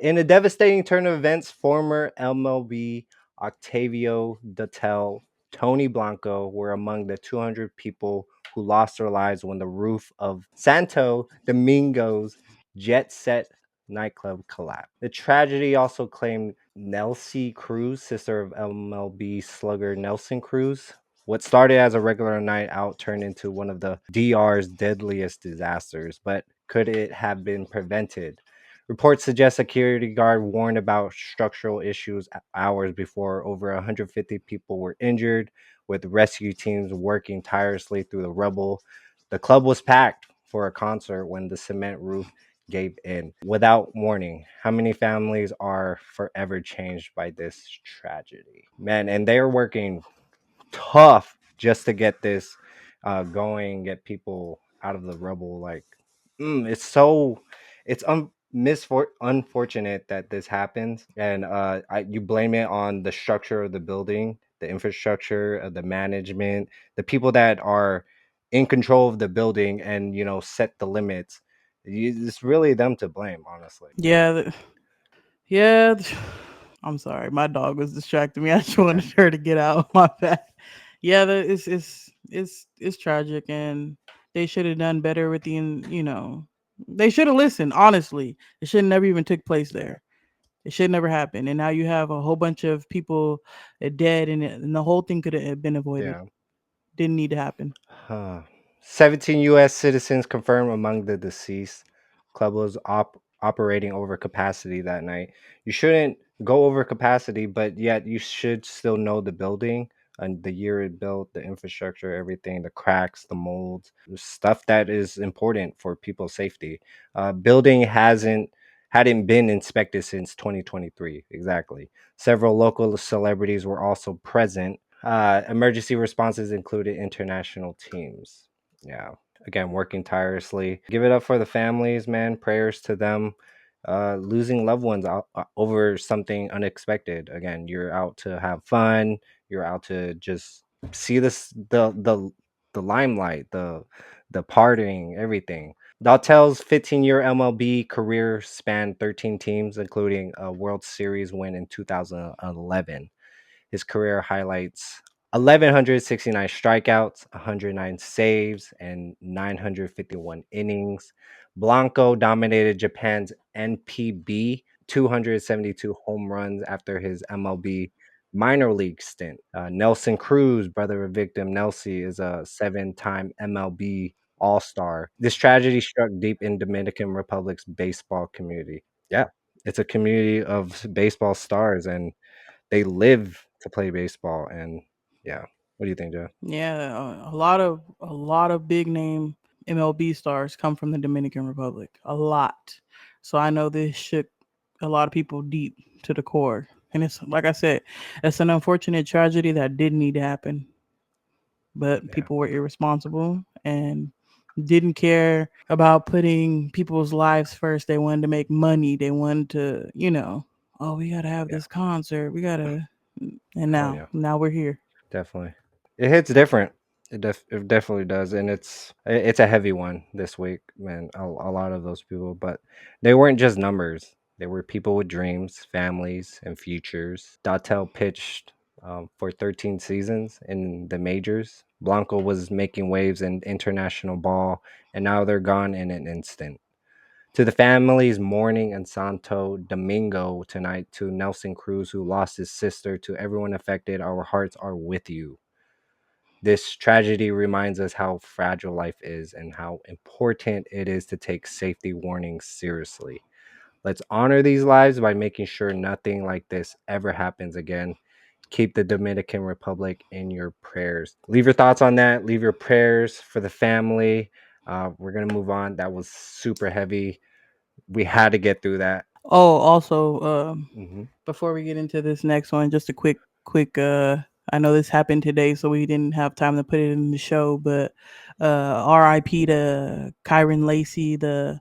In a devastating turn of events, former MLB Octavio Datel, Tony Blanco were among the 200 people who lost their lives when the roof of Santo Domingo's Jet Set nightclub collapsed. The tragedy also claimed Nelsie Cruz, sister of MLB slugger Nelson Cruz. What started as a regular night out turned into one of the DR's deadliest disasters, but could it have been prevented? Reports suggest a security guard warned about structural issues hours before over 150 people were injured, with rescue teams working tirelessly through the rubble. The club was packed for a concert when the cement roof gave in without warning. How many families are forever changed by this tragedy? Man, and they're working tough just to get this going, get people out of the rubble. Like, it's so, it's unfortunate that this happens, and you blame it on the structure of the building, the infrastructure, the management, the people that are in control of the building, and set the limits. It's really them to blame, honestly. Yeah, yeah. I'm sorry, my dog was distracting me. I just Okay. wanted her to get out. My bad. Yeah, it's tragic, and they should have done better with they should have listened. Honestly, it should never even took place Yeah. there. It should never happen. And now you have a whole bunch of people dead, and the whole thing could have been avoided. Yeah. Didn't need to happen. Huh. 17 U.S. citizens confirmed among the deceased. Club was operating over capacity that night. You shouldn't go over capacity, but yet you should still know the building and the year it built, the infrastructure, everything, the cracks, the molds, stuff that is important for people's safety. Building hadn't been inspected since 2023. Exactly. Several local celebrities were also present. Emergency responses included international teams. Yeah. Again, working tirelessly. Give it up for the families, man. Prayers to them. Losing loved ones over something unexpected. Again, you're out to have fun. You're out to just see the limelight, the partying, everything. Daltel's 15-year MLB career spanned 13 teams, including a World Series win in 2011. His career highlights 1,169 strikeouts, 109 saves, and 951 innings. Blanco dominated Japan's NPB, 272 home runs after his MLB minor league stint. Nelson Cruz, brother of victim Nelsie, is a 7-time MLB All Star. This tragedy struck deep in Dominican Republic's baseball community. Yeah, it's a community of baseball stars, and they live to play baseball. And yeah, what do you think, Joe? Yeah, a lot of big name MLB stars come from the Dominican Republic. A lot. So I know this shook a lot of people deep to the core. And it's like I said, it's an unfortunate tragedy that didn't need to happen, but Yeah, people were irresponsible and didn't care about putting people's lives first. They wanted to make money. They wanted to, oh, we got to have yeah. this concert. We got to and Hell now yeah, now we're here. definitely. It hits different. It definitely does, and it's a heavy one this week, man. A lot of those people, but they weren't just numbers. They were people with dreams, families, and futures. Datel pitched for 13 seasons in the majors. Blanco was making waves in international ball, and now they're gone in an instant. To the families mourning in Santo Domingo tonight, to Nelson Cruz, who lost his sister, to everyone affected, our hearts are with you. This tragedy reminds us how fragile life is and how important it is to take safety warnings seriously. Let's honor these lives by making sure nothing like this ever happens again. Keep the Dominican Republic in your prayers. Leave your thoughts on that. Leave your prayers for the family. We're going to move on. That was super heavy. We had to get through that. Oh, also, Hmm. before we get into this next one, just a quick I know this happened today, so we didn't have time to put it in the show, but RIP to Kyron Lacey, the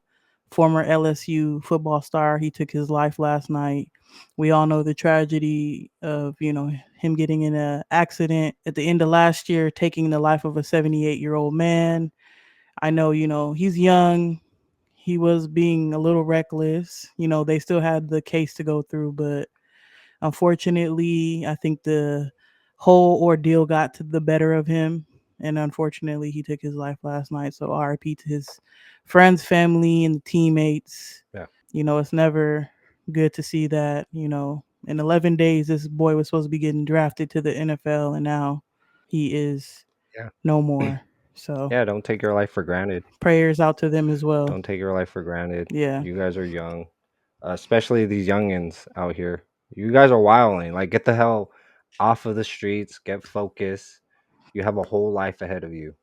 former LSU football star. He took his life last night. We all know the tragedy of, him getting in an accident at the end of last year, taking the life of a 78-year-old man. I know, he's young. he was being a little reckless. You know, they still had the case to go through, but unfortunately, I think the whole ordeal got to the better of him. And unfortunately, he took his life last night. So RIP to his friends, family, and teammates. Yeah. You know, it's never good to see that, in 11 days, this boy was supposed to be getting drafted to the NFL, and now he is Yeah. no more. So Yeah, don't take your life for granted. prayers out to them as well. Don't take your life for granted. Yeah. You guys are young, especially these youngins out here. You guys are wilding. Like, get the hell off of the streets. Get focused. You have a whole life ahead of you.